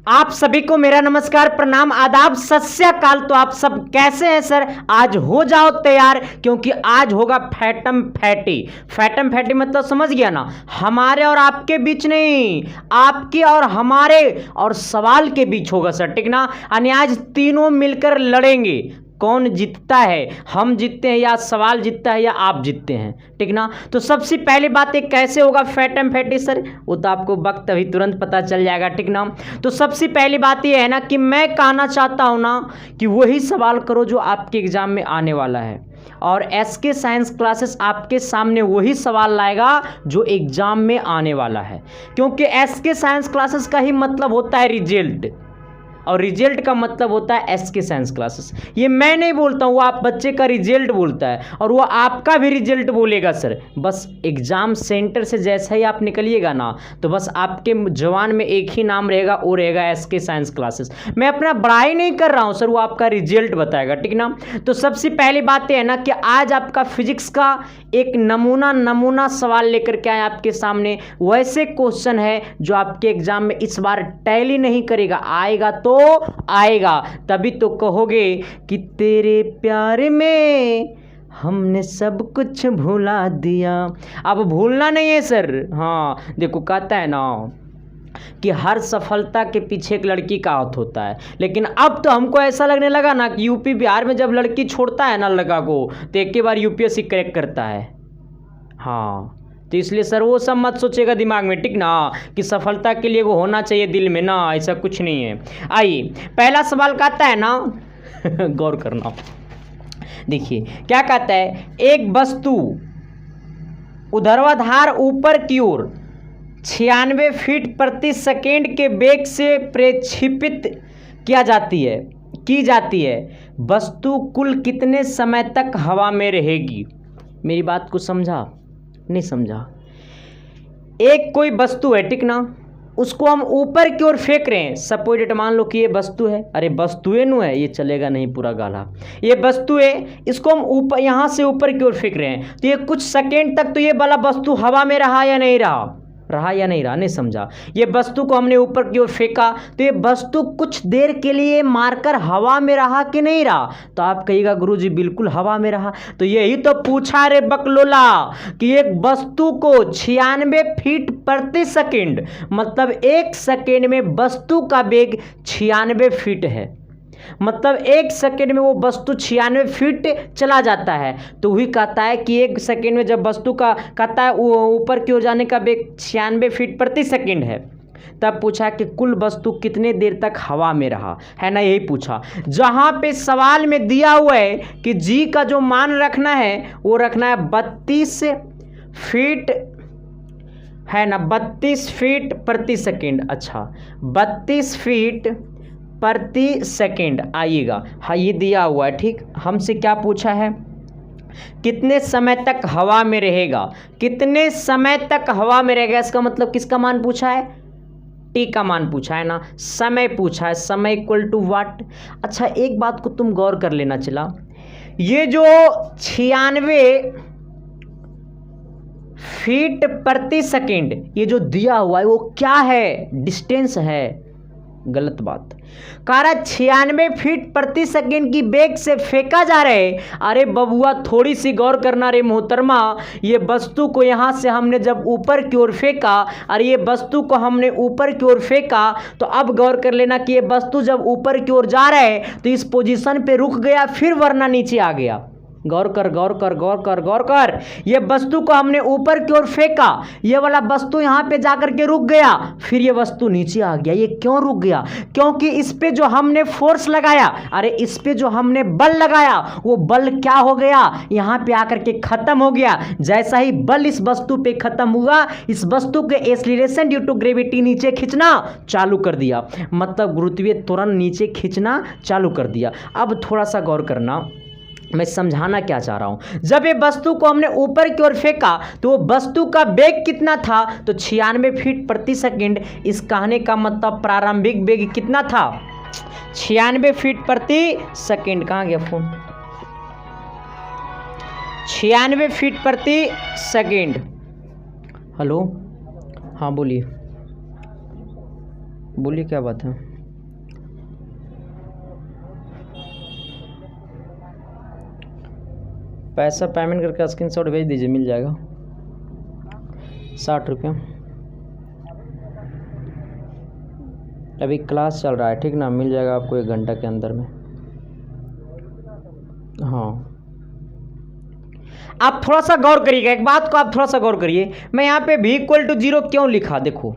आप सभी को मेरा नमस्कार, प्रणाम, आदाब, सत श्री अकाल। तो आप सब कैसे हैं सर? आज हो जाओ तैयार, क्योंकि आज होगा फैटम फैटी। फैटम फैटी मतलब समझ गया ना, हमारे और आपके बीच नहीं, आपके और हमारे और सवाल के बीच होगा सर, ठीक ना। यानी आज तीनों मिलकर लड़ेंगे, कौन जीतता है, हम जीतते हैं या सवाल जीतता है या आप जीतते हैं, ठीक ना। तो सबसे पहली बात है कैसे होगा फैटम फैटी सर, वो तो आपको वक्त अभी तुरंत पता चल जाएगा, ठीक ना। तो सबसे पहली बात ये है ना कि मैं कहना चाहता हूं ना कि वही सवाल करो जो आपके एग्जाम में आने वाला है, और एसके साइंस क्लासेस आपके सामने वही सवाल लाएगा जो एग्जाम में आने वाला है, क्योंकि एसके साइंस क्लासेस का ही मतलब होता है रिजल्ट, और रिजल्ट का मतलब होता है एसके साइंस क्लासेस। ये मैं नहीं बोलता हूँ, वो आप बच्चे का रिजल्ट बोलता है, और वो आपका भी रिजल्ट बोलेगा सर। बस एग्जाम सेंटर से जैसे ही आप निकलिएगा ना, तो बस आपके जवान में एक ही नाम रहेगा, वो रहेगा एसके साइंस क्लासेस। मैं अपना बड़ाई नहीं कर रहा हूँ सर, वो आपका रिजल्ट बताएगा, ठीक ना। तो सबसे पहली बात यह है ना कि आज आपका फिजिक्स का एक नमूना सवाल लेकर के आए आपके सामने। वैसे क्वेश्चन है जो आपके एग्जाम में इस बार टैली नहीं करेगा, आएगा तो आएगा, तभी तो कहोगे कि तेरे प्यार में हमने सब कुछ भुला दिया। अब भूलना नहीं है सर। हाँ देखो, कहता है ना कि हर सफलता के पीछे एक लड़की का हाथ होता है, लेकिन अब तो हमको ऐसा लगने लगा ना कि यूपी बिहार में जब लड़की छोड़ता है ना लड़का को, तो एक के बार यूपीएससी क्रैक करता है। हाँ तो इसलिए सर वो सब मत सोचेगा दिमाग में, ठीक ना, कि सफलता के लिए वो होना चाहिए दिल में, ना ऐसा कुछ नहीं है। आइए पहला सवाल कहता है ना गौर करना, देखिए क्या कहता है, एक वस्तु ऊर्ध्वाधर ऊपर की ओर 96 फीट प्रति सेकेंड के वेग से प्रक्षेपित की जाती है, वस्तु कुल कितने समय तक हवा में रहेगी? मेरी बात को समझा नहीं समझा? एक कोई वस्तु है, ठीक ना, उसको हम ऊपर की ओर फेंक रहे हैं। सपोज मान लो कि ये वस्तु है, अरे वस्तुएं नु है, ये चलेगा नहीं पूरा गाला, ये वस्तु है, इसको हम ऊपर यहां से ऊपर की ओर फेंक रहे हैं, तो ये कुछ सेकेंड तक तो ये वाला वस्तु हवा में रहा या नहीं रहा, नहीं समझा। ये वस्तु को हमने ऊपर की ओर फेंका, तो ये वस्तु कुछ देर के लिए मारकर हवा में रहा कि नहीं रहा? तो आप कहिएगा गुरुजी बिल्कुल हवा में रहा। तो यही तो पूछा रे बकलोला कि एक वस्तु को 96 फीट प्रति सेकेंड, मतलब एक सेकेंड में वस्तु का वेग 96 फीट है, मतलब एक सेकेंड में वो वस्तु 96 फीट चला जाता है। तो वही कहता है कि एक सेकेंड में जब वस्तु का कहता है ऊपर की ओर जाने का वेग 96 फीट प्रति सेकेंड है, तब पूछा कि कुल वस्तु कितने देर तक हवा में रहा, है ना, यही पूछा। जहां पे सवाल में दिया हुआ है कि जी का जो मान रखना है वो रखना है 32 फीट, है ना, 32 फीट प्रति सेकेंड। अच्छा 32 फीट प्रति सेकेंड आइएगा, हाँ ये दिया हुआ है, ठीक। हमसे क्या पूछा है, कितने समय तक हवा में रहेगा, कितने समय तक हवा में रहेगा, इसका मतलब किसका मान पूछा है? टी का मान पूछा है ना, समय पूछा है, समय इक्वल टू वाट। अच्छा एक बात को तुम गौर कर लेना चला, ये जो 96 फीट प्रति सेकेंड ये जो दिया हुआ है वो क्या है? डिस्टेंस है। गलत बात, कारण 96 फीट प्रति सेकेंड की वेग से फेंका जा रहा है। अरे बबुआ थोड़ी सी गौर करना रे मोहतरमा, ये वस्तु को यहां से हमने जब ऊपर की ओर फेंका, अरे ये वस्तु को हमने ऊपर की ओर फेंका, तो अब गौर कर लेना कि ये वस्तु जब ऊपर की ओर जा रहा है तो इस पोजीशन पे रुक गया, फिर वरना नीचे आ गया। गौर कर। ये वस्तु को हमने ऊपर की ओर फेंका, ये वाला वस्तु यहाँ पे जाकर के रुक गया, फिर ये वस्तु नीचे आ गया। ये क्यों रुक गया? क्योंकि इस पे जो हमने फोर्स लगाया, अरे इस पे जो हमने बल लगाया, वो बल क्या हो गया? यहाँ पे आकर के खत्म हो गया। जैसा ही बल इस वस्तु पे खत्म हुआ, इस वस्तु के एक्सीलरेशन ड्यू टू ग्रेविटी नीचे खींचना चालू कर दिया, मतलब गुरुत्वीय त्वरण नीचे खींचना चालू कर दिया। अब थोड़ा सा गौर करना, मैं समझाना क्या चाह रहा हूं। जब ये वस्तु को हमने ऊपर की ओर फेंका तो वो वस्तु का वेग कितना था? तो 96 फीट प्रति सेकेंड। इस कहने का मतलब प्रारंभिक वेग कितना था? 96 फीट प्रति सेकेंड। कहां गया फोन? 96 फीट प्रति सेकेंड। हेलो, हाँ बोलिए, क्या बात है? पैसा पेमेंट करके स्क्रीनशॉट भेज दीजिए, मिल जाएगा 60 रुपया। अभी क्लास चल रहा है, ठीक ना, मिल जाएगा आपको 1 घंटा के अंदर में। हाँ, आप थोड़ा सा गौर करिएगा, एक बात को आप थोड़ा सा गौर करिए। मैं यहाँ पे v = 0 क्यों लिखा, देखो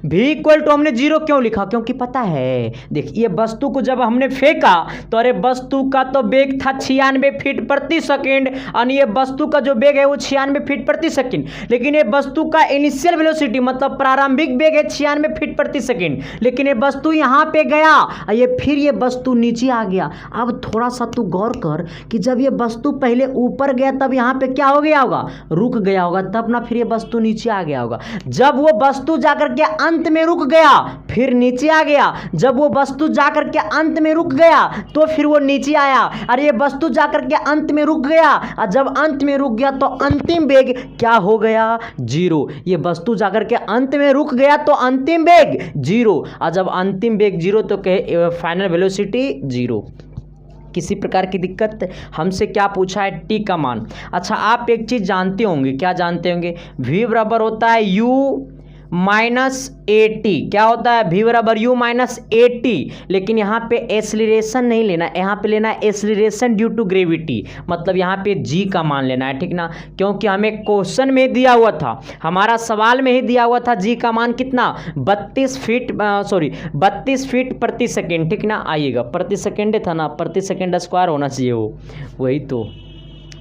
v = हमने 0 क्यों लिखा, क्योंकि पता है, देखिए वस्तु को जब हमने फेंका तो अरे वस्तु का तो वेग था 96 फीट प्रति सेकेंड, और ये वस्तु का जो वेग है वो 96 फीट प्रति सेकेंड, लेकिन ये वस्तु का इनिशियल वेलोसिटी मतलब प्रारंभिक वेग है 96 फीट प्रति सेकेंड, लेकिन ये वस्तु यहाँ पे गया और ये फिर ये वस्तु नीचे आ गया। अब थोड़ा सा तू गौर कर कि जब ये वस्तु पहले ऊपर गया तब यहाँ पे क्या हो गया होगा, रुक गया होगा, तब ना फिर ये वस्तु नीचे आ गया होगा। जब वो वस्तु जाकर के अंत में रुक गया फिर नीचे आ गया, जब वो वस्तु जाकर के अंत में रुक गया तो फिर वो नीचे आया, और ये वस्तु जाकर के अंत में रुक गया, और जब अंत में रुक गया तो अंतिम वेग क्या हो गया, 0। ये वस्तु जाकर के अंत में रुक गया तो अंतिम वेग 0, और जब अंतिम वेग 0 तो कहे फाइनल वेलोसिटी 0। किसी प्रकार की दिक्कत? हमसे क्या पूछा है, टी का मान। अच्छा, आप एक चीज जानते होंगे, क्या जानते होंगे, v बराबर होता है u माइनस AT। क्या होता है, v बराबर u माइनस AT, लेकिन यहाँ पे एक्सीलरेशन नहीं लेना, यहाँ पे लेना है एक्सीलरेशन ड्यू टू ग्रेविटी, मतलब यहाँ पे g का मान लेना है, ठीक ना, क्योंकि हमें क्वेश्चन में दिया हुआ था, हमारा सवाल में ही दिया हुआ था g का मान कितना, 32 फीट प्रति सेकेंड, ठीक ना। आइएगा, प्रति सेकेंड था ना, प्रति सेकेंड स्क्वायर होना चाहिए वो, वही तो,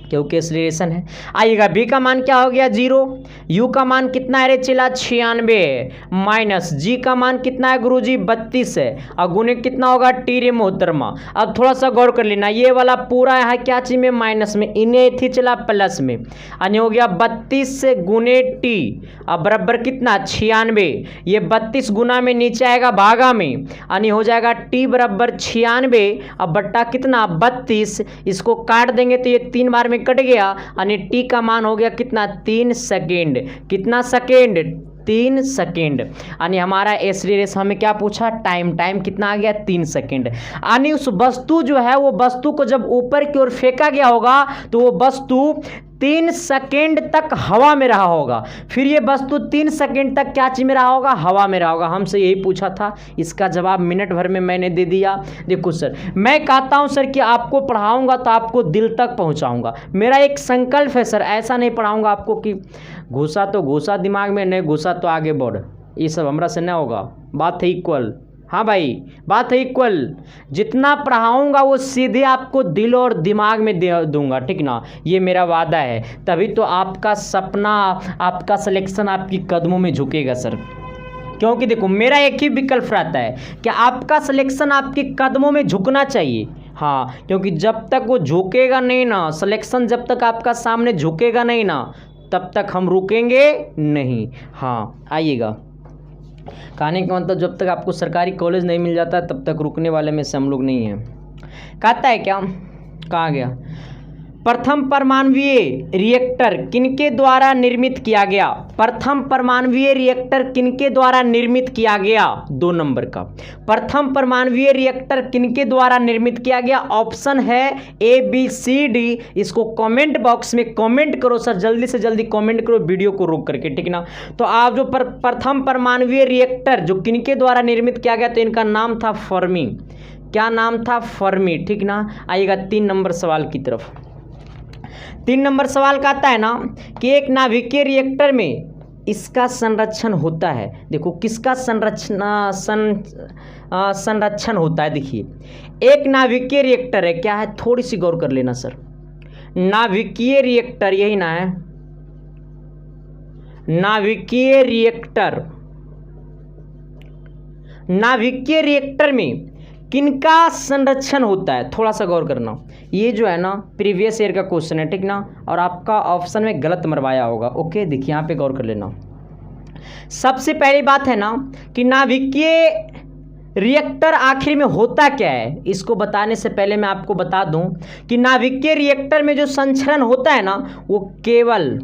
क्योंकि एक्सीलरेशन है। आइएगा, v का मान क्या हो गया 0, u का मान कितना है रे चिला 96 है, माइनस g का मान कितना है गुरुजी 32 है, और गुने कितना होगा t रे मोहतरमा। अब थोड़ा सा गौर कर लेना, ये वाला पूरा है क्या चीज में, माइनस में, इन्हें थी चला प्लस में, यानी हो गया 32 से गुने t, अब बराबर कितना 96, ये 32 गुना में नीचे आएगा भागा में, यानी हो जाएगा t बराबर 96, अब बट्टा कितना 32, इसको काट देंगे तो ये 3 बार में कट गया, यानी टी का मान हो गया कितना 3 सेकेंड। कितना सेकेंड, 3 सेकेंड, यानी हमारा एक्सीलरेशन हमें क्या पूछा, टाइम कितना आ गया 3 सेकेंड। यानी उस वस्तु जो है वो वस्तु को जब ऊपर की ओर फेंका गया होगा तो वो वस्तु 3 सेकेंड तक हवा में रहा होगा, फिर ये वस्तु 3 सेकेंड तक क्या चीज में रहा होगा, हवा में रहा होगा। हमसे यही पूछा था, इसका जवाब मिनट भर में मैंने दे दिया। देखो सर, मैं कहता हूं सर कि आपको पढ़ाऊंगा तो आपको दिल तक पहुंचाऊंगा, मेरा एक संकल्प है सर, ऐसा नहीं पढ़ाऊंगा आपको कि घुसा तो घुसा दिमाग में, नहीं घुसा तो आगे बढ़, ये सब हमरा से नहीं होगा। बात है इक्वल, हाँ भाई, बात है इक्वल, जितना पढ़ाऊंगा वो सीधे आपको दिल और दिमाग में दे दूंगा, ठीक ना, ये मेरा वादा है। तभी तो आपका सपना, आपका सिलेक्शन आपकी कदमों में झुकेगा सर, क्योंकि देखो मेरा एक ही विकल्प रहता है कि आपका सिलेक्शन आपके कदमों में झुकना चाहिए। हाँ, क्योंकि जब तक वो झुकेगा नहीं ना, सिलेक्शन जब तक आपका सामने झुकेगा नहीं ना, तब तक हम रुकेंगे नहीं। हाँ, आइएगा, कहने का मतलब जब तक आपको सरकारी कॉलेज नहीं मिल जाता तब तक रुकने वाले में से हम लोग नहीं हैं। कहता है क्या, कहाँ गया, प्रथम परमाणुवीय रिएक्टर किनके द्वारा निर्मित किया गया, प्रथम परमाणुवीय रिएक्टर किनके द्वारा निर्मित किया गया, 2 नंबर का, प्रथम परमाणुवीय रिएक्टर किनके द्वारा निर्मित किया गया, ऑप्शन है ABCD। इसको कमेंट बॉक्स में कमेंट करो सर, जल्दी से जल्दी कमेंट करो वीडियो को रोक करके, ठीक ना। तो आप जो प्रथम परमाणुवीय रिएक्टर जो किनके द्वारा निर्मित किया गया, तो इनका नाम था फर्मी। क्या नाम था, फर्मी, ठीक ना। आइएगा 3 नंबर सवाल की तरफ। 3 नंबर सवाल का आता है ना कि एक नाभिकीय रिएक्टर में इसका संरक्षण होता है। देखो किसका संरक्षण होता है, देखिए एक नाभिकीय रिएक्टर है, क्या है, थोड़ी सी गौर कर लेना सर, नाभिकीय रिएक्टर, यही ना है, नाभिकीय रिएक्टर, नाभिकीय रिएक्टर में किनका संरक्षण होता है, थोड़ा सा गौर करना। ये जो है ना प्रीवियस ईयर का क्वेश्चन है, ठीक ना, और आपका ऑप्शन में गलत मरवाया होगा। ओके, देखिए यहाँ पे गौर कर लेना। सबसे पहली बात है ना कि नाभिकीय रिएक्टर आखिर में होता क्या है, इसको बताने से पहले मैं आपको बता दूं कि नाभिकीय रिएक्टर में जो संचरण होता है ना वो केवल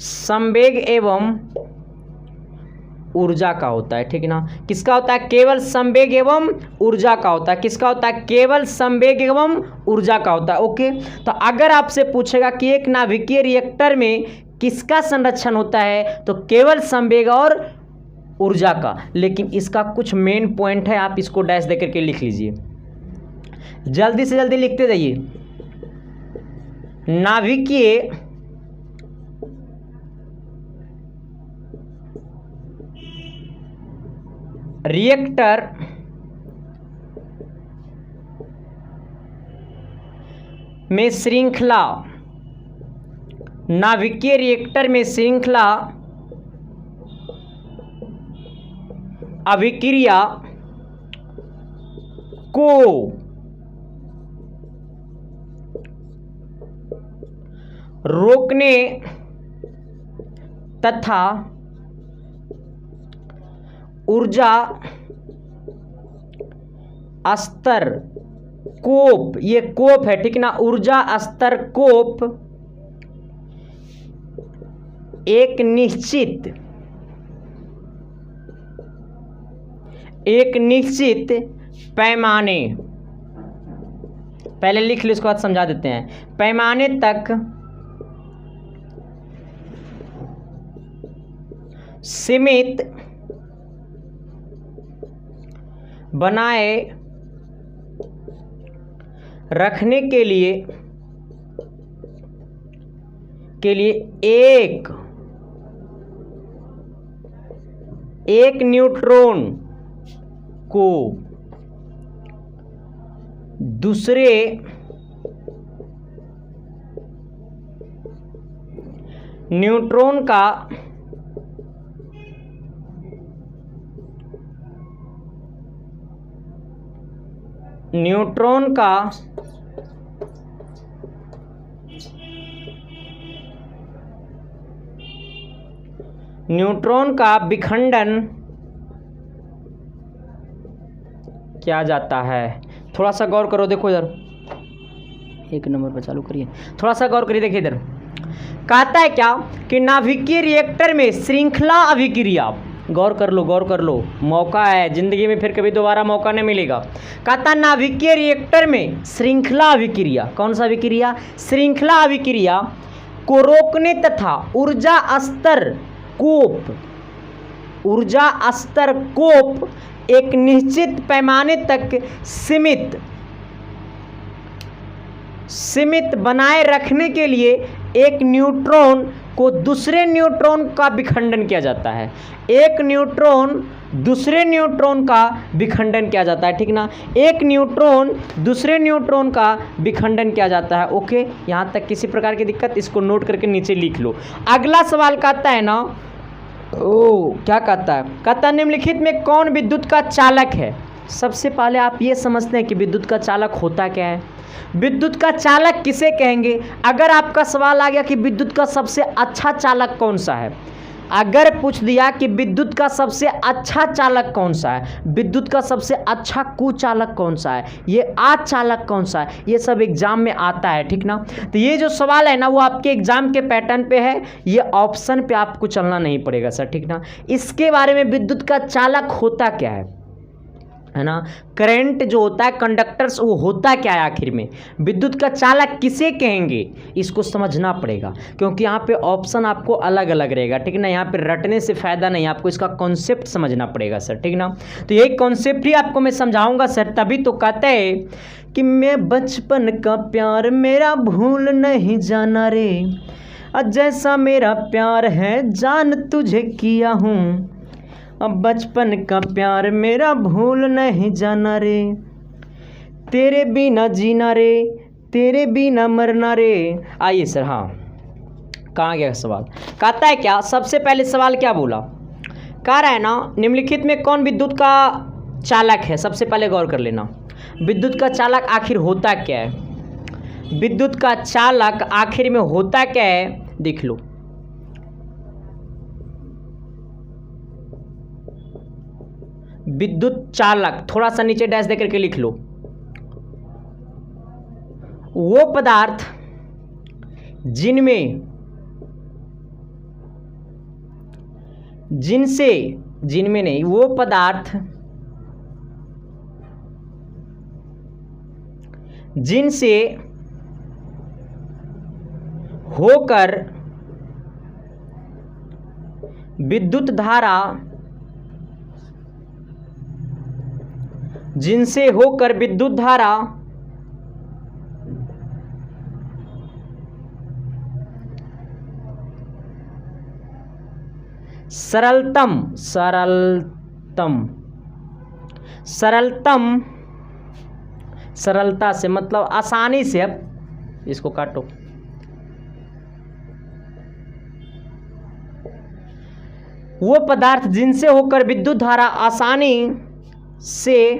संवेग एवं ऊर्जा का होता है, ठीक है ना। किसका होता है? केवल संवेग एवं ऊर्जा का होता है। किसका होता है? केवल संवेग एवं ऊर्जा का होता है। ओके, तो अगर आपसे पूछेगा कि एक नाभिकीय रिएक्टर में किसका संरक्षण होता है, तो केवल संवेग और ऊर्जा का। लेकिन इसका कुछ मेन पॉइंट है, आप इसको डैश दे करके लिख लीजिए, जल्दी से जल्दी लिखते जाइए। नाभिकीय रिएक्टर में श्रृंखला, नाभिकीय रिएक्टर में श्रृंखला अभिक्रिया को रोकने तथा ऊर्जा स्तर कोप, ये कोप है, ठीक ना, ऊर्जा स्तर कोप एक निश्चित पैमाने, पहले लिख लो, इसको बाद समझा देते हैं, पैमाने तक सीमित बनाए रखने के लिए एक न्यूट्रॉन को दूसरे न्यूट्रॉन का विखंडन किया जाता है। थोड़ा सा गौर करो, देखो इधर, एक नंबर पर चालू करिए, थोड़ा सा गौर करिए, देखिए इधर कहता है क्या कि नाभिकीय रिएक्टर में श्रृंखला अभिक्रिया, गौर कर लो, मौका है जिंदगी में, फिर कभी दोबारा मौका नहीं मिलेगा। कहता नाभिकीय रिएक्टर में श्रृंखला अभिक्रिया, कौन सा अभिक्रिया? श्रृंखला अभिक्रिया को रोकने तथा ऊर्जा स्तर कोप एक निश्चित पैमाने तक सीमित बनाए रखने के लिए एक न्यूट्रॉन को दूसरे न्यूट्रॉन का विखंडन किया जाता है। एक न्यूट्रॉन दूसरे न्यूट्रॉन का विखंडन किया जाता है, ठीक ना, एक न्यूट्रॉन दूसरे न्यूट्रॉन का विखंडन किया जाता है। ओके, यहाँ तक किसी प्रकार की दिक्कत, इसको नोट करके नीचे लिख लो। अगला सवाल कहता है ना, क्या कहता है? कहता निम्नलिखित में कौन विद्युत का चालक है? सबसे पहले आप ये समझते हैं कि विद्युत का चालक होता क्या है? विद्युत का चालक किसे कहेंगे? अगर आपका सवाल आ गया कि विद्युत का सबसे अच्छा चालक कौन सा है, अगर पूछ दिया कि विद्युत का सबसे अच्छा चालक कौन सा है, विद्युत का सबसे अच्छा कुचालक कौन सा है, ये आचालक कौन सा है, ये सब एग्जाम में आता है, ठीक ना। तो ये जो सवाल है ना, वो आपके एग्जाम के पैटर्न पे है, ये ऑप्शन पे आपको चलना नहीं पड़ेगा सर, ठीक ना। इसके बारे में विद्युत का चालक होता क्या है ना, करंट जो होता है, कंडक्टर्स, वो होता क्या है आखिर में, विद्युत का चालक किसे कहेंगे, इसको समझना पड़ेगा, क्योंकि यहाँ पे ऑप्शन आपको अलग अलग रहेगा, ठीक ना। यहाँ पे रटने से फायदा नहीं, आपको इसका कॉन्सेप्ट समझना पड़ेगा सर, ठीक ना। तो यही कॉन्सेप्ट ही आपको मैं समझाऊंगा सर, तभी तो कहते हैं कि मैं बचपन का प्यार मेरा भूल नहीं जाना रे, जैसा मेरा प्यार है जान तुझे किया हूँ, अब बचपन का प्यार मेरा भूल नहीं जाना रे, तेरे बिना जीना रे, तेरे बिना मरना रे। आइए सर, हाँ, कहाँ गया सवाल? कहता है क्या, सबसे पहले सवाल क्या बोला, कह रहा है ना, निम्नलिखित में कौन विद्युत का चालक है? सबसे पहले गौर कर लेना, विद्युत का चालक आखिर होता क्या है? विद्युत का चालक आखिर में होता क्या है, देख लो। विद्युत चालक, थोड़ा सा नीचे डैश दे करके लिख लो, वो पदार्थ जिनसे जिनमें नहीं, वो पदार्थ जिनसे होकर विद्युत धारा, जिनसे होकर विद्युत धारा सरलता से मतलब आसानी से, अब इसको काटो, वो पदार्थ जिनसे होकर विद्युत धारा आसानी से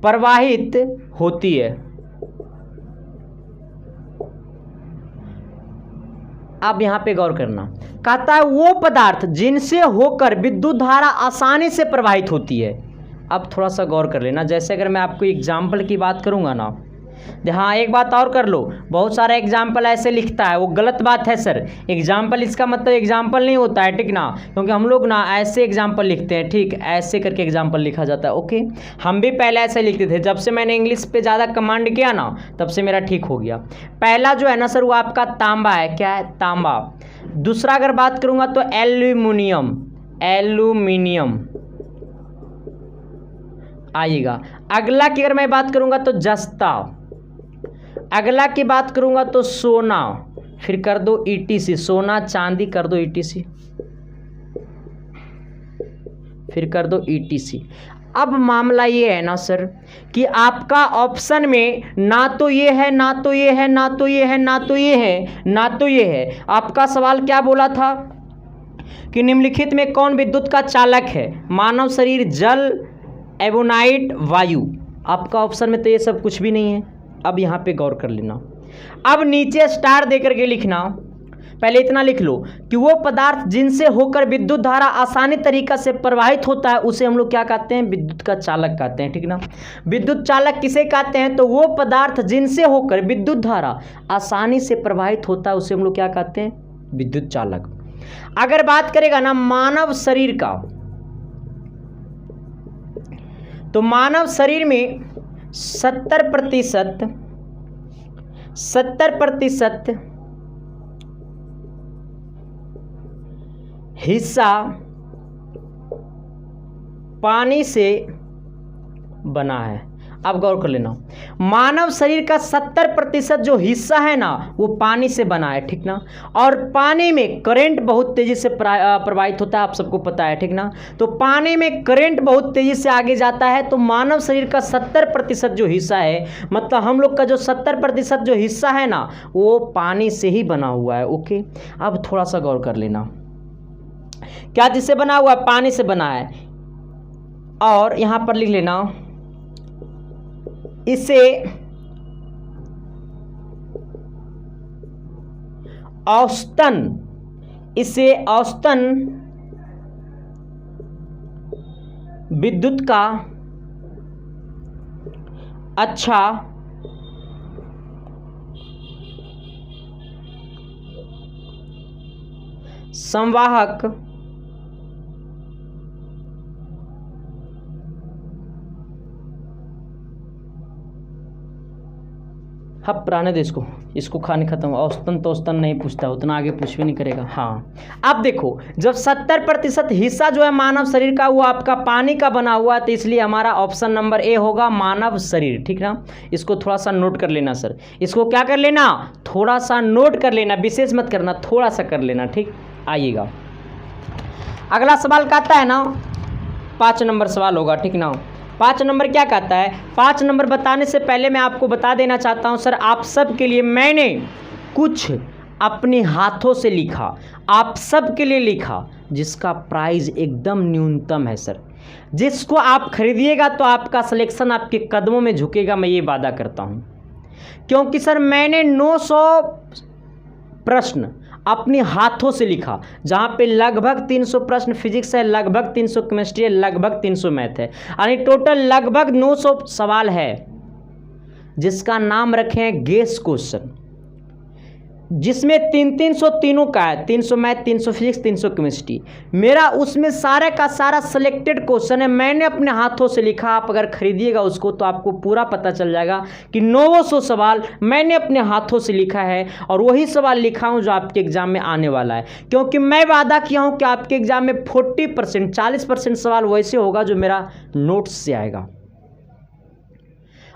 प्रवाहित होती है। अब यहां पे गौर करना, कहता है वो पदार्थ जिनसे होकर विद्युत धारा आसानी से प्रवाहित होती है। अब थोड़ा सा गौर कर लेना, जैसे अगर मैं आपको एग्जाम्पल की बात करूंगा ना, हाँ एक बात और कर लो, बहुत सारा एग्जाम्पल ऐसे लिखता है, वो गलत बात है सर। एग्जाम्पल इसका मतलब एग्जाम्पल नहीं होता है, ठीक ना, क्योंकि हम लोग ना ऐसे एग्जाम्पल लिखते हैं, ठीक, ऐसे करके एग्जाम्पल लिखा जाता है। ओके, हम भी पहले ऐसे लिखते थे, जब से मैंने इंग्लिश पे ज़्यादा कमांड किया ना, तब से मेरा ठीक हो गया। पहला जो है ना सर, वो आपका तांबा है, क्या है, तांबा। दूसरा अगर बात करूँगा तो एल्यूमिनियम आइएगा। अगला की अगर मैं बात करूँगा तो जस्ता, अगला की बात करूंगा तो सोना, फिर कर दो ईटीसी, सोना चांदी कर दो ईटीसी, फिर कर दो ईटीसी। अब मामला ये है ना सर कि आपका ऑप्शन में ना तो ये है, ना तो ये है, ना तो ये है, ना तो ये है, ना तो ये है। आपका सवाल क्या बोला था कि निम्नलिखित में कौन विद्युत का चालक है? मानव शरीर, जल, एवोनाइट, वायु। आपका ऑप्शन में तो ये सब कुछ भी नहीं है। अब यहाँ पे गौर कर लेना, अब नीचे स्टार देकर के लिखना, पहले इतना लिख लो कि वो पदार्थ जिनसे होकर विद्युत धारा आसानी तरीका से प्रवाहित होता है, उसे हम लोग क्या कहते हैं? विद्युत का चालक कहते हैं, ठीक ना। विद्युत चालक किसे कहते हैं? तो वो पदार्थ जिनसे होकर विद्युत धारा आसानी से प्रवाहित होता है, उसे हम लोग क्या कहते हैं? विद्युत चालक। अगर बात करेगा ना मानव शरीर का, तो मानव शरीर में 70% हिस्सा पानी से बना है। अब गौर कर लेना, मानव शरीर का 70% जो हिस्सा है ना, वो पानी से बना है, ठीक ना। और पानी में करंट बहुत तेजी से प्रवाहित होता है, आप सबको पता है, ठीक ना। तो पानी में करंट बहुत तेजी से आगे जाता है, तो मानव शरीर का 70% जो हिस्सा है, मतलब हम लोग का जो 70% जो हिस्सा है ना, वो पानी से ही बना हुआ है। ओके, अब थोड़ा सा गौर कर लेना, क्या जिससे बना हुआ है? पानी से बना है। और यहां पर लिख लेना, इसे औसतन विद्युत का अच्छा संवाहक अब पुराने देश को इसको खाने खत्म। औसतन तो औसतन नहीं पूछता, उतना आगे पूछ भी नहीं करेगा। हाँ, अब देखो, जब 70% हिस्सा जो है मानव शरीर का वो आपका पानी का बना हुआ है, तो इसलिए हमारा ऑप्शन नंबर ए होगा मानव शरीर, ठीक ना। इसको थोड़ा सा नोट कर लेना सर, इसको क्या कर लेना? थोड़ा सा नोट कर लेना, विशेष मत करना, थोड़ा सा कर लेना, ठीक। आइएगा, अगला सवाल कहता है ना, 5 नंबर सवाल होगा, ठीक ना। 5 नंबर क्या कहता है? 5 नंबर बताने से पहले मैं आपको बता देना चाहता हूं सर, आप सब के लिए मैंने कुछ अपने हाथों से लिखा, आप सब के लिए लिखा, जिसका प्राइस एकदम न्यूनतम है सर। जिसको आप खरीदिएगा तो आपका सिलेक्शन आपके कदमों में झुकेगा, मैं ये वादा करता हूं। क्योंकि सर मैंने 900 प्रश्न अपने हाथों से लिखा, जहाँ पे लगभग 300 प्रश्न फिजिक्स है, लगभग 300 केमिस्ट्री है, लगभग 300 मैथ है, यानी टोटल लगभग 900 सवाल है, जिसका नाम रखे हैं गेस क्वेश्चन। जिसमें 300 तीनों का है, 300 मैथ, 300 फिजिक्स, 300 केमिस्ट्री। मेरा उसमें सारा का सारा सिलेक्टेड क्वेश्चन है, मैंने अपने हाथों से लिखा। आप अगर खरीदिएगा उसको तो आपको पूरा पता चल जाएगा कि 900 सवाल मैंने अपने हाथों से लिखा है, और वही सवाल लिखा हूं जो आपके एग्जाम में आने वाला है। क्योंकि मैं वादा किया हूं कि आपके एग्जाम में 40% सवाल वैसे होगा जो मेरा नोट्स से आएगा,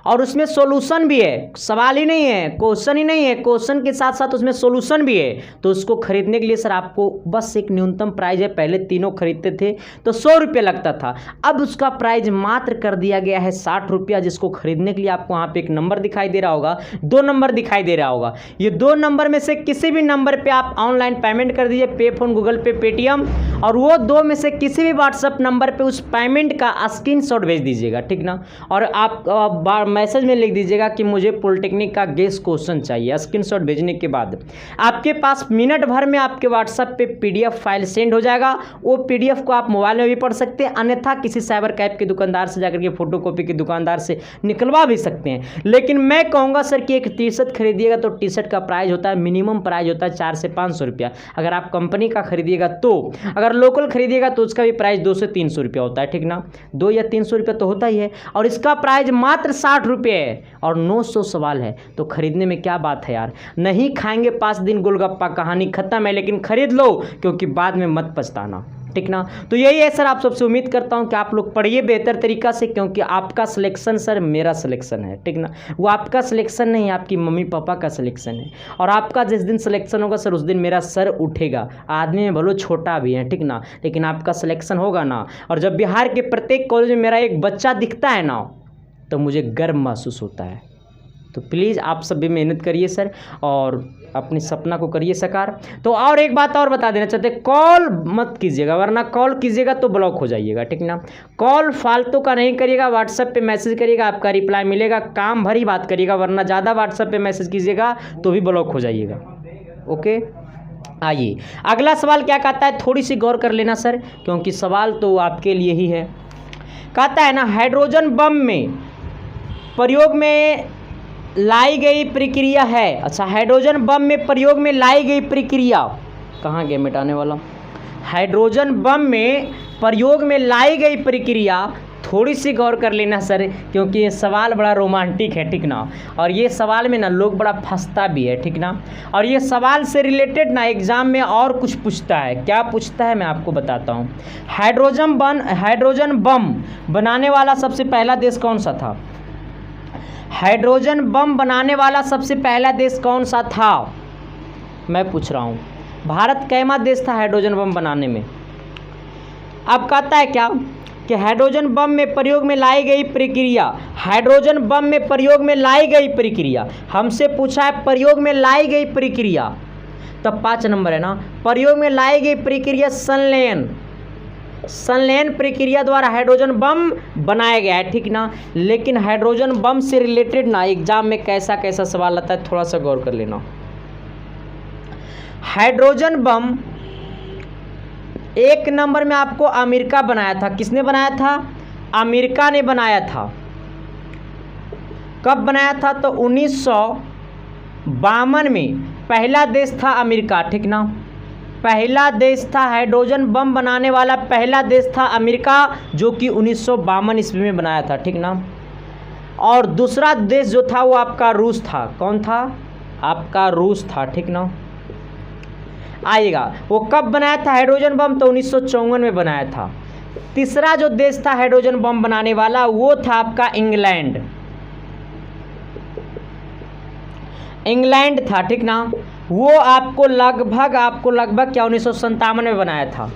और उसमें सॉल्यूशन भी है। सवाल ही नहीं है, क्वेश्चन ही नहीं है, क्वेश्चन के साथ साथ उसमें सॉल्यूशन भी है। तो उसको खरीदने के लिए सर आपको बस एक न्यूनतम प्राइस है, पहले तीनों खरीदते थे तो 100 रुपये लगता था, अब उसका प्राइस मात्र कर दिया गया है 60 रुपया। जिसको खरीदने के लिए आपको वहाँ पे एक नंबर दिखाई दे रहा होगा, 2 नंबर दिखाई दे रहा होगा। ये 2 नंबर में से किसी भी नंबर पर आप ऑनलाइन पेमेंट कर दीजिए, पे फोन, गूगल पे, पेटीएम, और वो 2 में से किसी भी व्हाट्सअप नंबर पर उस पेमेंट का स्क्रीनशॉट भेज दीजिएगा, ठीक ना। और आप मैसेज में लिख दीजिएगा कि मुझे पॉलिटेक्निक का गेस क्वेश्चन चाहिए। स्क्रीनशॉट भेजने के बाद आपके पास मिनट भर में आपके व्हाट्सएप पे पीडीएफ फाइल सेंड हो जाएगा। वो पीडीएफ को आप मोबाइल में भी पढ़ सकते हैं, अन्यथा किसी साइबर कैफ के दुकानदार से जाकर के फोटोकॉपी के दुकानदार से निकलवा भी सकते हैं। लेकिन मैं कहूँगा सर कि एक टी शर्ट खरीदिएगा तो टी शर्ट का प्राइस होता है, मिनिमम प्राइस होता है 400 से 500 रुपया। अगर आप कंपनी का खरीदिएगा तो, अगर लोकल खरीदिएगा तो उसका भी प्राइस 200 से 300 रुपया होता है, ठीक ना। 200 या 300 रुपया तो होता ही है, और इसका प्राइस मात्र 60 रुपये है, और 900 सवाल है। तो खरीदने में क्या बात है यार। नहीं खाएंगे 5 दिन गोलगप्पा, कहानी खत्म है, लेकिन खरीद लो क्योंकि बाद में मत पछताना, ठीक ना। तो यही है सर, आप सबसे उम्मीद करता हूं कि आप लोग पढ़िए बेहतर तरीका से, क्योंकि आपका सिलेक्शन सर मेरा सिलेक्शन है, ठीक ना। वो आपका सिलेक्शन नहीं, आपकी मम्मी पापा का सिलेक्शन है, और आपका जिस दिन सिलेक्शन होगा सर उस दिन मेरा सर उठेगा। आदमी में भलो छोटा भी है, ठीक ना, लेकिन आपका सिलेक्शन होगा ना। और जब बिहार के प्रत्येक कॉलेज में मेरा एक बच्चा दिखता है ना तो मुझे गर्व महसूस होता है। तो प्लीज़ आप सब भी मेहनत करिए सर, और अपने सपना को करिए साकार। तो और एक बात और बता देना चाहते हैं, कॉल मत कीजिएगा, वरना कॉल कीजिएगा तो ब्लॉक हो जाइएगा, ठीक ना। कॉल फालतू का नहीं करिएगा, व्हाट्सएप पे मैसेज करिएगा, आपका रिप्लाई मिलेगा, काम भरी बात करिएगा, वरना ज़्यादा व्हाट्सएप पे मैसेज कीजिएगा तो भी ब्लॉक हो जाइएगा। ओके, आइए अगला सवाल क्या कहता है, थोड़ी सी गौर कर लेना सर, क्योंकि सवाल तो आपके लिए ही है। कहता है ना, हाइड्रोजन बम में प्रयोग में लाई गई प्रक्रिया है। अच्छा, हाइड्रोजन बम में प्रयोग में लाई गई प्रक्रिया, कहाँ गया मिटाने वाला। हाइड्रोजन बम में प्रयोग में लाई गई प्रक्रिया, थोड़ी सी गौर कर लेना सर, क्योंकि ये सवाल बड़ा रोमांटिक है, ठीक ना। और ये सवाल में ना लोग बड़ा फंसता भी है, ठीक ना। और ये सवाल से रिलेटेड ना एग्जाम में और कुछ पूछता है। क्या पूछता है मैं आपको बताता हूँ। हाइड्रोजन बम बनाने वाला सबसे पहला देश कौन सा था। हाइड्रोजन बम बनाने वाला सबसे पहला देश कौन सा था, मैं पूछ रहा हूँ। भारत कैमा देश था हाइड्रोजन बम बनाने में। अब कहता है क्या कि हाइड्रोजन बम में प्रयोग में लाई गई प्रक्रिया, हाइड्रोजन बम में प्रयोग में लाई गई प्रक्रिया, हमसे पूछा है प्रयोग में लाई गई प्रक्रिया, तब 5 नंबर है ना। प्रयोग में लाई गई प्रक्रिया संलयन प्रक्रिया द्वारा हाइड्रोजन बम बनाया गया है, ठीक ना। लेकिन हाइड्रोजन बम से रिलेटेड ना एग्जाम में कैसा कैसा सवाल आता है, थोड़ा सा गौर कर लेना। हाइड्रोजन बम 1 नंबर में आपको अमेरिका बनाया था। किसने बनाया था, अमेरिका ने बनाया था। कब बनाया था, तो 1952 में पहला देश था अमेरिका, ठीक ना। पहला देश था हाइड्रोजन बम बनाने वाला, पहला देश था अमेरिका, जो कि 1952 ईस्वी में बनाया था, ठीक ना। और दूसरा देश जो था वो आपका रूस था। कौन था, आपका रूस था, ठीक ना। आइएगा, वो कब बनाया था हाइड्रोजन बम, तो 1954 में बनाया था। तीसरा जो देश था हाइड्रोजन बम बनाने वाला वो था आपका इंग्लैंड था, ठीक ना। वो आपको लगभग क्या 1957 में बनाया था।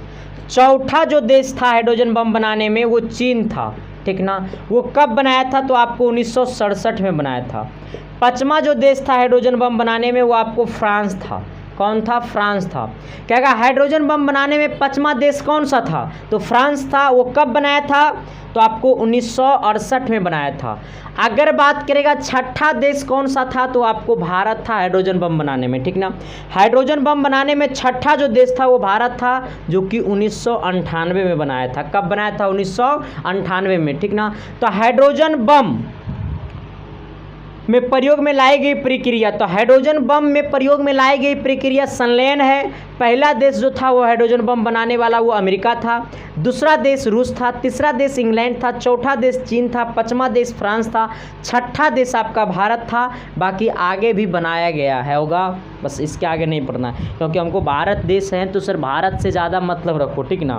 चौथा जो देश था हाइड्रोजन बम बनाने में वो चीन था, ठीक ना। वो कब बनाया था, तो आपको 1967 में बनाया था। 5वां जो देश था हाइड्रोजन बम बनाने में वो आपको फ्रांस था। कौन था, फ्रांस था। क्या कहा, हाइड्रोजन बम बनाने में 5वां देश कौन सा था, तो फ्रांस था। वो कब बनाया था, तो आपको 1968 में बनाया था। अगर बात करेगा 6ठा देश कौन सा था, तो आपको भारत था हाइड्रोजन बम बनाने में, ठीक ना। हाइड्रोजन बम बनाने में 6ठा जो देश था वो भारत था, जो कि 1998 में बनाया था। कब बनाया था, 1998 में, ठीक ना। तो हाइड्रोजन बम में प्रयोग में लाई गई प्रक्रिया, तो हाइड्रोजन बम में प्रयोग में लाई गई प्रक्रिया संलयन है। पहला देश जो था वो हाइड्रोजन बम बनाने वाला वो अमेरिका था, दूसरा देश रूस था, तीसरा देश इंग्लैंड था, चौथा देश चीन था, पांचवा देश फ्रांस था, छठा देश आपका भारत था। बाकी आगे भी बनाया गया है होगा, बस इसके आगे नहीं पढ़ना है क्योंकि हमको भारत देश है तो सर भारत से ज़्यादा मतलब रखो, ठीक ना।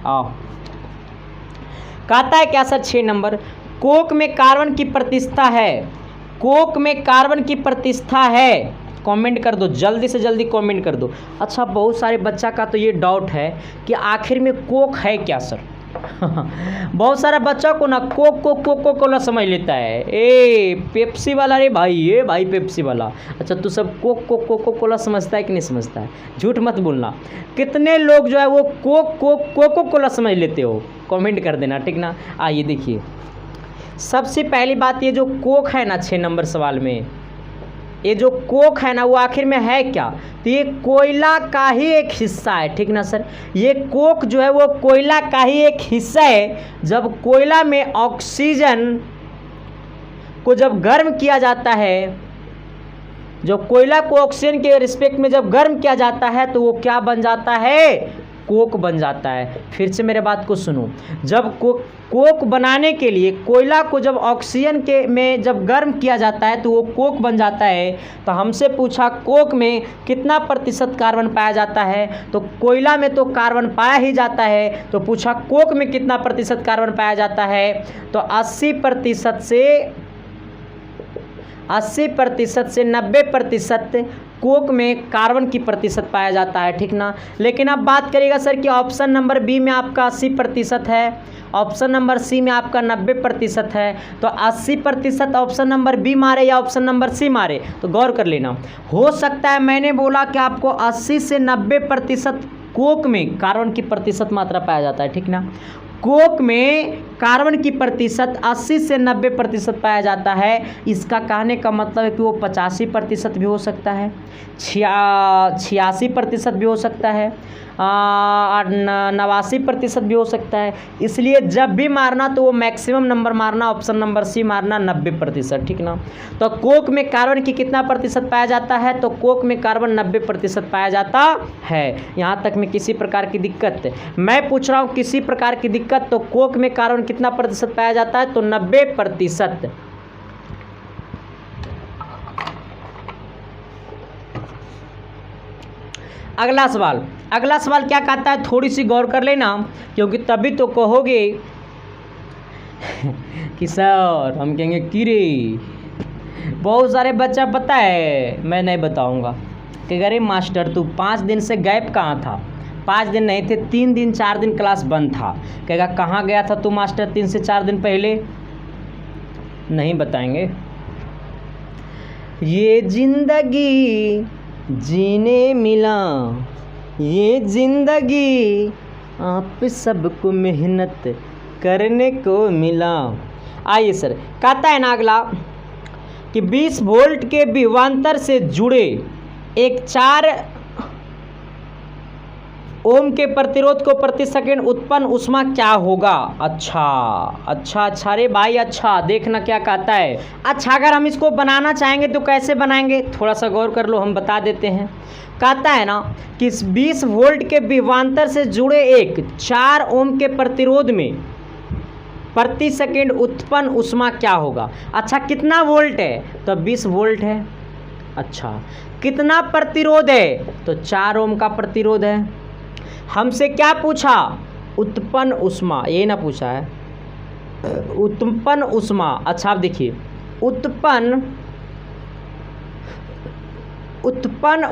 आओ कहता है क्या सर 6 नंबर, कोक में कार्बन की प्रतिष्ठा है, कोक में कार्बन की प्रतिष्ठा है। कमेंट कर दो, जल्दी से जल्दी कमेंट कर दो। अच्छा बहुत सारे बच्चा का तो ये डाउट है कि आखिर में कोक है क्या सर। बहुत सारा बच्चा को ना कोक को कोको कोला समझ लेता है, ए पेप्सी वाला रे भाई, ये भाई पेप्सी वाला। अच्छा तू सब कोक को कोको कोला समझता है कि नहीं समझता है, झूठ मत बोलना। कितने लोग जो है वो कोक को कोको कोला समझ लेते हो, कमेंट कर देना, ठीक ना। आइए देखिए, सबसे पहली बात ये जो कोक है ना 6 नंबर सवाल में, ये जो कोक है ना वो आखिर में है क्या, तो ये कोयला का ही एक हिस्सा है, ठीक ना सर। ये कोक जो है वो कोयला का ही एक हिस्सा है। जब कोयला में ऑक्सीजन को जब गर्म किया जाता है, जो कोयला को ऑक्सीजन के रिस्पेक्ट में जब गर्म किया जाता है तो वो क्या बन जाता है, कोक बन जाता है। फिर से मेरे बात को सुनो, जब कोक बनाने के लिए कोयला को जब ऑक्सीजन के में जब गर्म किया जाता है तो वो कोक बन जाता है। तो हमसे पूछा कोक में कितना प्रतिशत कार्बन पाया जाता है, तो कोयला में तो कार्बन पाया ही जाता है, तो पूछा कोक में कितना प्रतिशत कार्बन पाया जाता है, तो 80% से 90% कोक में कार्बन की प्रतिशत पाया जाता है, ठीक ना। लेकिन अब बात करिएगा सर कि ऑप्शन नंबर बी में आपका 80% है, ऑप्शन नंबर सी में आपका 90% है, तो 80% ऑप्शन नंबर बी मारे या ऑप्शन नंबर सी मारे, तो गौर कर लेना। हो सकता है मैंने बोला कि आपको 80 से 90% कोक में कार्बन की प्रतिशत मात्रा पाया जाता है, ठीक ना। कोक में कार्बन की प्रतिशत 80 से 90% पाया जाता है। इसका कहने का मतलब है कि वो 85% भी हो सकता है, 86% भी हो सकता है, 89% भी हो सकता है। इसलिए जब भी मारना तो वो मैक्सिमम नंबर मारना, ऑप्शन नंबर सी मारना 90%, ठीक ना। तो कोक में कार्बन की कितना प्रतिशत पाया जाता है, तो कोक में कार्बन 90% पाया जाता है। यहाँ तक में किसी प्रकार की दिक्कत, मैं पूछ रहा हूँ किसी प्रकार की दिक्कत, तो कोक में कार्बन कितना प्रतिशत पाया जाता है, तो 90%। अगला सवाल क्या कहता है, थोड़ी सी गौर कर लेना क्योंकि तभी तो कहोगे कि सर, हम कहेंगे कि रे बहुत सारे बच्चा पता है मैं नहीं बताऊंगा कि अरे मास्टर तू 5 दिन से गैप कहाँ था। 5 दिन नहीं थे, 3 दिन 4 दिन क्लास बंद था। कहेगा कहाँ गया था तू मास्टर 3 से 4 दिन पहले, नहीं बताएंगे। ये जिंदगी जीने मिला, ये जिंदगी आप सबको मेहनत करने को मिला। आइए सर, कहता है ना अगला कि 20 वोल्ट के विभवांतर से जुड़े एक 4 ओम के प्रतिरोध को प्रति सेकंड उत्पन्न ऊष्मा क्या होगा। अच्छा रे भाई, अच्छा देखना क्या कहता है। अच्छा अगर हम इसको बनाना चाहेंगे तो कैसे बनाएंगे, थोड़ा सा गौर कर लो, हम बता देते हैं। कहता है ना कि 20 वोल्ट के विभवांतर से जुड़े एक 4 ओम के प्रतिरोध में प्रति सेकंड उत्पन्न ऊष्मा क्या होगा। अच्छा कितना वोल्ट है, तो 20 वोल्ट है। अच्छा कितना प्रतिरोध है, तो 4 ओम का प्रतिरोध है। हमसे क्या पूछा, उत्पन्न ऊष्मा, ये ना पूछा है उत्पन्न ऊष्मा। अच्छा आप देखिए, उत्पन्न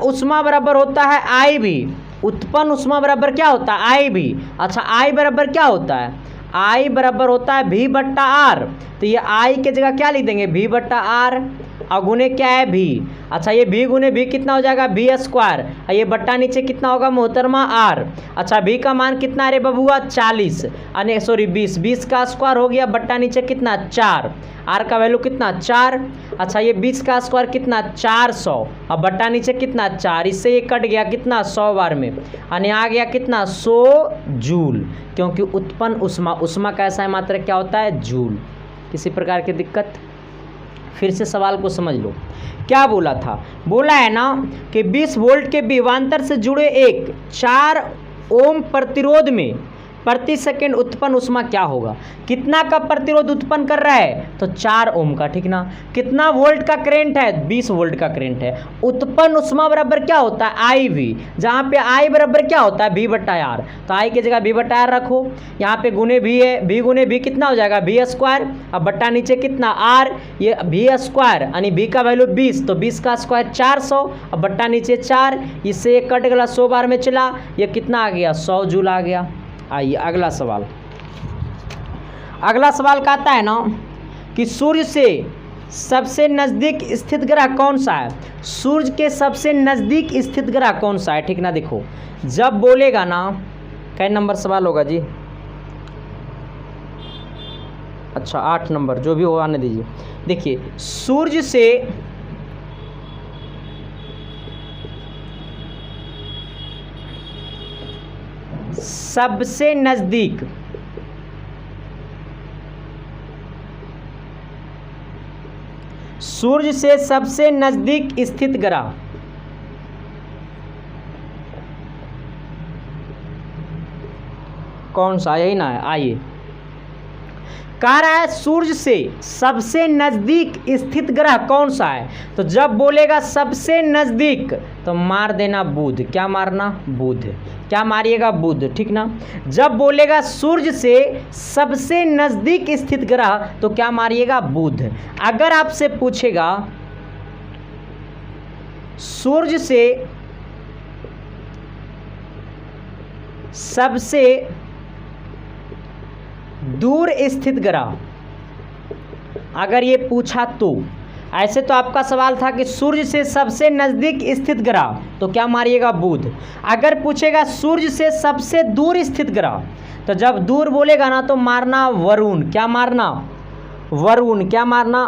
ऊष्मा बराबर होता है आई भी। उत्पन्न ऊष्मा बराबर क्या होता है, आई भी। अच्छा आई बराबर क्या होता है, आई बराबर होता है V बट्टा आर। तो ये आई के जगह क्या लिख देंगे, V बट्टा आर, और गुने क्या है V। अच्छा ये V गुने V कितना हो जाएगा, V स्क्वायर, और ये बट्टा नीचे कितना होगा मोहतरमा R। अच्छा V का मान कितना है रे बबुआ, 40, अने सॉरी 20 का स्क्वायर हो गया, बट्टा नीचे कितना 4, R का वैल्यू कितना 4। अच्छा ये 20 का स्क्वायर कितना 400, और बट्टा नीचे कितना 4, इससे ये कट गया कितना 100 बार में, अने आ गया कितना 100 जूल, क्योंकि उत्पन्न ऊष्मा का ऐसा है मात्रा क्या होता है, जूल। किसी प्रकार की दिक्कत फिर से सवाल को समझ लो। क्या बोला था, बोला है ना कि 20 वोल्ट के विभवांतर से जुड़े एक 4 ओम प्रतिरोध में प्रति सेकंड उत्पन्न ऊष्मा क्या होगा। कितना का प्रतिरोध उत्पन्न कर रहा है, तो 4 ओम का, ठीक ना। कितना वोल्ट का करंट है, 20 वोल्ट का करंट है। उत्पन्न ऊष्मा बराबर क्या होता है, आई वी, जहाँ पे आई बराबर क्या होता है, वी बट्टा आर। तो आई की जगह वी बट्टा आर रखो, यहाँ पे गुने वी है, वी गुने वी कितना हो जाएगा, वी स्क्वायर, अब बट्टा नीचे कितना आर, ये वी स्क्वायर यानी वी का वैल्यू 20, तो 20 का स्क्वायर 400, अब बट्टा नीचे 4, इससे ये कट गया, 100 बार में चला, ये कितना आ गया, 100 जूल आ गया। आइए अगला सवाल। अगला सवाल कहता है ना कि सूर्य से सबसे नज़दीक स्थित ग्रह कौन सा है। सूर्य के सबसे नज़दीक स्थित ग्रह कौन सा है, ठीक ना। देखो जब बोलेगा ना, कै नंबर सवाल होगा जी, अच्छा 8 नंबर, जो भी हो आने दीजिए। देखिए सूर्य से सबसे नज़दीक सूर्य से सबसे नज़दीक स्थित ग्रह कौन सा, यही ना है। आइए कह रहा है सूर्य से सबसे नज़दीक स्थित ग्रह कौन सा है, तो जब बोलेगा सबसे नज़दीक तो मार देना बुध। क्या मारना, बुध। क्या मारिएगा, बुध, ठीक ना। जब बोलेगा सूर्य से सबसे नज़दीक स्थित ग्रह तो क्या मारिएगा, बुध। अगर आपसे पूछेगा सूर्य से सबसे दूर स्थित ग्रह, अगर ये पूछा तो, ऐसे तो आपका सवाल था कि सूर्य से सबसे नज़दीक स्थित ग्रह तो क्या मारिएगा, बुध। अगर पूछेगा सूर्य से सबसे दूर स्थित ग्रह, तो जब दूर बोलेगा ना तो मारना वरुण। क्या मारना, वरुण। क्या मारना,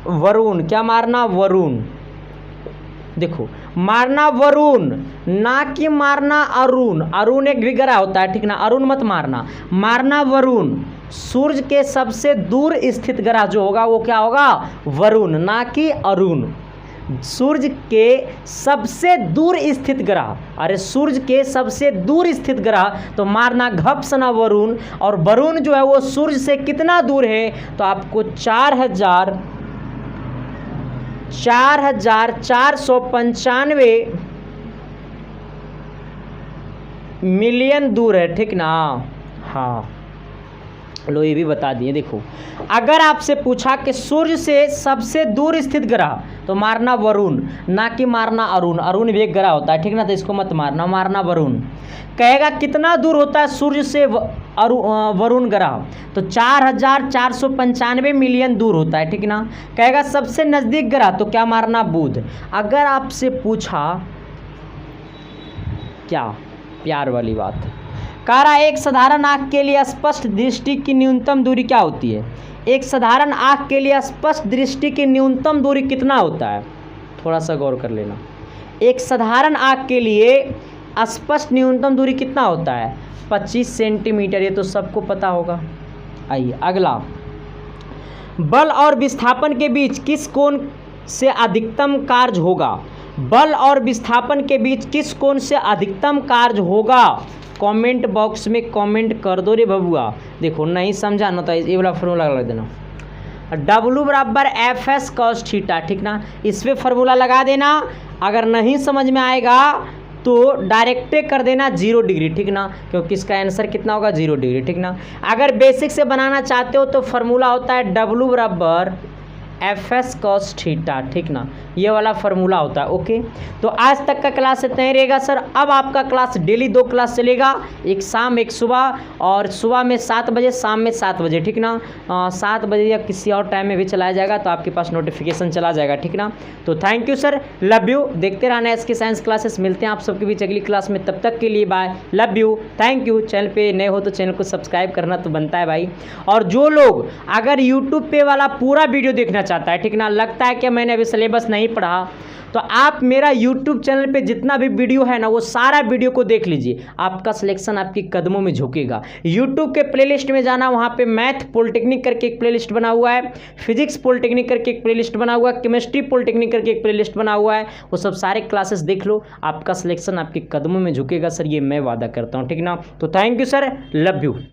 वरुण। क्या मारना, वरुण। देखो मारना वरुण, ना कि मारना अरुण। अरुण एक भी ग्रह होता है, ठीक ना, अरुण मत मारना, मारना वरुण। सूर्य के सबसे दूर स्थित ग्रह जो होगा वो क्या होगा, वरुण, ना कि अरुण। सूर्य के सबसे दूर स्थित ग्रह, अरे सूर्य के सबसे दूर स्थित ग्रह तो मारना घप्सना वरुण। और वरुण जो है वो सूर्य से कितना दूर है, तो आपको 4,495 मिलियन दूर है, ठीक ना। हाँ लो ये भी बता दिए। देखो अगर आपसे पूछा कि सूर्य से सबसे दूर स्थित ग्रह तो मारना वरुण, ना कि मारना अरुण। अरुण भी एक ग्रह होता है, ठीक ना, तो इसको मत मारना, मारना वरुण। कहेगा कितना दूर होता है सूर्य से वरुण ग्रह, तो 4,495 मिलियन दूर होता है, ठीक ना। कहेगा सबसे नज़दीक ग्रह तो क्या मारना, बुध। अगर आपसे पूछा क्या, प्यार वाली बात, कह रहा है एक साधारण आँख के लिए स्पष्ट दृष्टि की न्यूनतम दूरी क्या होती है। एक साधारण आँख के लिए स्पष्ट दृष्टि की न्यूनतम दूरी कितना होता है, थोड़ा सा गौर कर लेना। एक साधारण आँख के लिए स्पष्ट न्यूनतम दूरी कितना होता है, 25 सेंटीमीटर। ये तो सबको पता होगा। आइए अगला, बल और विस्थापन के बीच किस कोण से अधिकतम कार्य होगा। बल और विस्थापन के बीच किस कोण से अधिकतम कार्य होगा, कमेंट बॉक्स में कमेंट कर दो रे बबुआ। देखो नहीं समझा ना तो ये वाला फॉर्मूला लगा देना, W बराबर FS cos थीटा, ठीक ना। इस पर फॉर्मूला लगा देना। अगर नहीं समझ में आएगा तो डायरेक्टे कर देना 0 डिग्री, ठीक ना, क्योंकि इसका आंसर कितना होगा, 0 डिग्री, ठीक ना। अगर बेसिक से बनाना चाहते हो तो फॉर्मूला होता है W बराबर FS cos थीटा, ठीक ना, ये वाला फार्मूला होता है। ओके, तो आज तक का क्लास इतना ही रहेगा सर। अब आपका क्लास डेली 2 क्लास चलेगा, एक शाम एक सुबह, और सुबह में 7 बजे, शाम में 7 बजे, ठीक ना। 7 बजे या किसी और टाइम में भी चलाया जाएगा तो आपके पास नोटिफिकेशन चला जाएगा, ठीक ना। तो thank you sir, love you. देखते रहना SK साइंस क्लासेस। मिलते हैं आप सबके बीच अगली क्लास में, तब तक के लिए bye, love you, thank you. Channel पे नए हो तो चैनल को सब्सक्राइब करना तो बनता है भाई। और जो लोग अगर यूट्यूब पे वाला पूरा वीडियो देखना चाहता है, ठीक ना, लगता है कि मैंने अभी सिलेबस नहीं पढ़ा, तो आप मेरा यूट्यूब चैनल पे जितना भी वीडियो है ना वो सारा वीडियो को देख लीजिए, आपका सिलेक्शन आपके कदमों में झुकेगा। यूट्यूब के प्लेलिस्ट में जाना, वहाँ पे मैथ पॉलिटेक्निक करके एक प्लेलिस्ट बना हुआ है, फिजिक्स पॉलिटेक्निक करके एक प्लेलिस्ट बना हुआ है, केमिस्ट्री पॉलिटेक्निक करके एक प्लेलिस्ट बना हुआ है, वो सब सारे क्लासेस देख लो, आपका सिलेक्शन आपके कदमों में झुकेगा सर, ये मैं वादा करता हूँ, ठीक ना। तो thank you sir, love you.